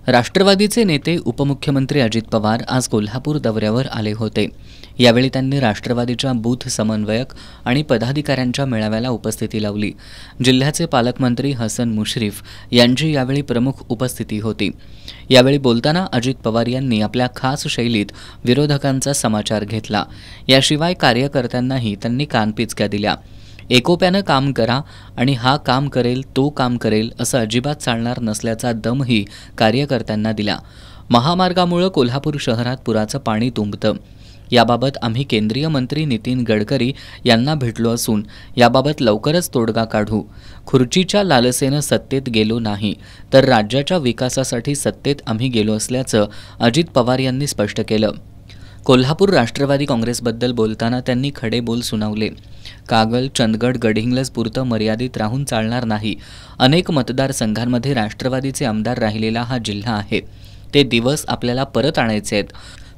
राष्ट्रवादीचे नेते उपमुख्यमंत्री अजित पवार आज कोल्हापूर दौऱ्यावर आले होते। यावेळी त्यांनी राष्ट्रवादीच्या बूथ समन्वयक आणि पदाधिकाऱ्यांच्या मेळाव्याला उपस्थिती लावली। जिल्ह्याचे पालकमंत्री हसन मुश्रीफ यांची यावेळी प्रमुख उपस्थिती होती। यावेळी बोलताना अजित पवार यांनी आपल्या खास शैलीत विरोधकांचा समाचार घेतला। याशिवाय कार्यकर्त्यांनाही त्यांनी कानपिचक्या दिल्या। एकोप्यानं काम करा आणि हा काम करेल तो काम करेल असं अजिबात चालणार नसल्याचा दमही कार्यकर्त्यांना दिला। महामार्गामुळे कोल्हापूर शहरात पुराचं पाणी तुंबतं। याबाबत आम्ही केंद्रीय मंत्री नितीन गडकरी यांना भेटलो असून याबाबत लवकरच तोडगा काढू। खुर्चीच्या लालसेनं सत्तेत गेलो नाही तर राज्याच्या विकासासाठी सत्तेत आम्ही गेलो असल्याचं अजित पवार यांनी स्पष्ट केलं। कोल्हापूर राष्ट्रवादी काँग्रेसबद्दल बोलताना त्यांनी खडे बोल सुनावले। कागल, चंदगड, गडहिंग्लजपुरतं मर्यादित राहून चालणार नाही। अनेक मतदारसंघांमध्ये राष्ट्रवादीचे आमदार राहिलेला हा जिल्हा आहे। ते दिवस आपल्याला परत आणायचे आहेत।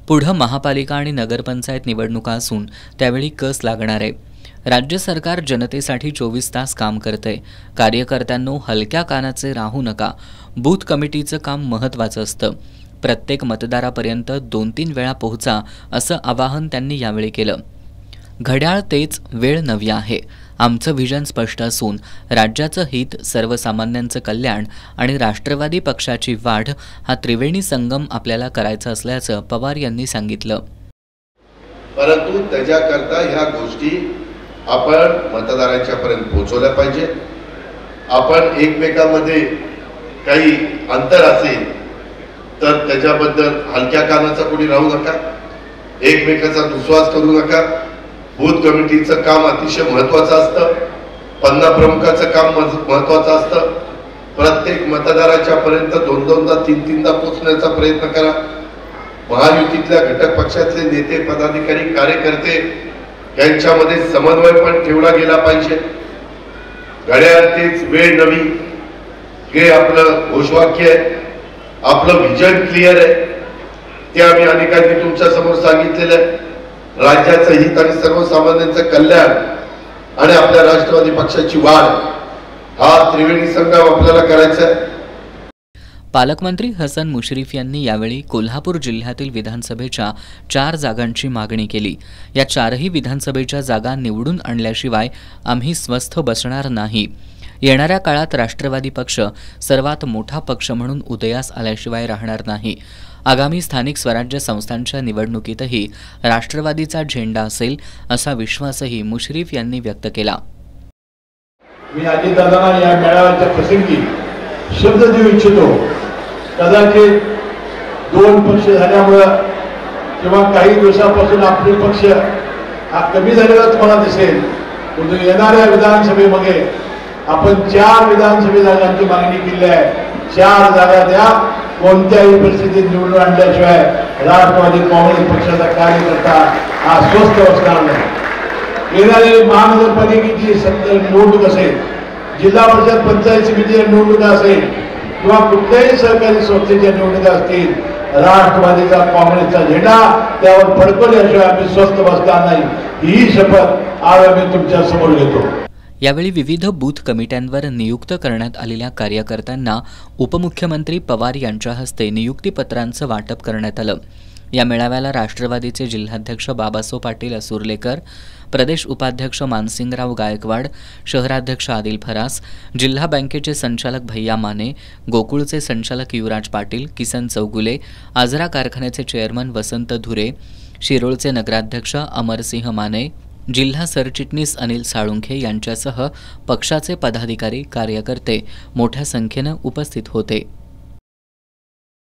पुढं महापालिका आणि नगरपंचायत निवडणुका असून त्यावेळी कस लागणार आहे। राज्य सरकार जनतेसाठी 24 तास काम करतंय। कार्यकर्त्यांनो, हलक्या कानाचे राहू नका। बूथ कमिटीचं काम महत्त्वाचं असतं। प्रत्येक मतदारापर्यंत 2-3 वेळा पोहोचा असं आवाहन त्यांनी यावेळी केलं। घड्याळ तेच, वेळ नवी आहे। आमचं व्हिजन स्पष्ट असून राज्याचं हित, सर्वसामान्यांचं कल्याण आणि राष्ट्रवादी पक्षाची वाढ हा त्रिवेणी संगम आपल्याला करायचा असल्याचं पवार यांनी सांगितलं। परंतु त्याच्याकरता ह्या गोष्टी आपण मतदारांच्यापर्यंत पोहोचवल्या पाहिजे। आपण एकमेकांमध्ये काही अंतर असेल तर त्याच्याबद्दल हलक्या कानाचा कोणी राहू नका। एकमेकांचा दुस्वास करू नका। बूथ कमिटीचं काम अतिशय महत्त्वाचं असतं। पन्ना प्रमुखाचं काम महत्त्वाचं असतं। प्रत्येक मतदाराच्या पर्यंत 2-2दा 3-3दा पोहोचण्याचा प्रयत्न करा। महायुतीतल्या घटक पक्षातले नेते, पदाधिकारी, कार्यकर्ते यांच्यामध्ये समन्वय पण ठेवला गेला पाहिजे। घड्याळ तेच, वेळ नवी हे आपलं घोषवाक्य आहे। आपलं व्हिजन क्लिअर आहे। ते आम्ही अनेकांनी तुमच्या समोर सांगितलेलं आहे। राज्याचं हित आणि सर्वसामान्यांचं कल्याण आणि आपल्या राष्ट्रवादी पक्षाची वाढ हा त्रिवेणी संगम आपल्याला करायचा आहे। पालकमंत्री हसन मुश्रीफ यांनी यावेळी कोल्हापूर जिल्ह्यातील विधानसभेच्या 4 जागांची मागणी केली। या 4ही विधानसभेच्या जागा निवडून आणल्याशिवाय आम्ही स्वस्थ बसणार नाही। येणाऱ्या काळात राष्ट्रवादी पक्ष सर्वात मोठा पक्ष म्हणून उदयास आल्याशिवाय राहणार नाही। आगामी स्थानिक स्वराज्य संस्थांच्या निवडणुकीतही राष्ट्रवादीचा झेंडा असेल असा विश्वासही मुश्रीफ यांनी व्यक्त केला। मी अजितदादांना या मेळाव्याच्या प्रसंगी शब्द देऊ इच्छितो। कदाचित 2 पक्ष झाल्यामुळे किंवा काही दिवसापासून आपले पक्ष हा कमी झालेला तुम्हाला दिसेल, परंतु येणाऱ्या विधानसभेमध्ये आपण 4 विधानसभा जागांची मागणी केली आहे। 4 जागा द्या। कोणत्याही परिस्थितीत निवडून आणल्याशिवाय राष्ट्रवादी काँग्रेस पक्षाचा कार्यकर्ता हा स्वस्थ बसणार नाही। येणारी महानगरपालिकेची निवडणूक असेल, जिल्हा परिषद पंचायत समितीच्या निवडणुका असेल किंवा कुठल्याही सहकारी संस्थेच्या निवडणुका असतील, राष्ट्रवादीचा काँग्रेसचा झेंडा त्यावर फडकवल्याशिवाय आम्ही स्वस्थ बसणार नाही। ही शपथ आज आम्ही तुमच्या समोर घेतो। यावेळी विविध बूथ कमिट्यांवर नियुक्त करण्यात आलेल्या कार्यकर्त्यांना उपमुख्यमंत्री पवार यांच्या हस्ते नियुक्तीपत्रांचं वाटप करण्यात आलं। या मेळाव्याला राष्ट्रवादीचे जिल्हाध्यक्ष बाबासो पाटील असुर्लेकर, प्रदेश उपाध्यक्ष मानसिंगराव गायकवाड, शहराध्यक्ष आदिल फरास, जिल्हा बँकेचे संचालक भैया माने, गोकुळचे संचालक युवराज पाटील, किसन चौगुले, आजरा कारखान्याचे चेअरमन वसंत धुरे, शिरोळचे नगराध्यक्ष अमरसिंह माने, जिल्हा सरचिटणीस अनिल साळुंखे यांच्यासह पक्षाचे पदाधिकारी, कार्यकर्ते मोठ्या संख्येनं उपस्थित होते।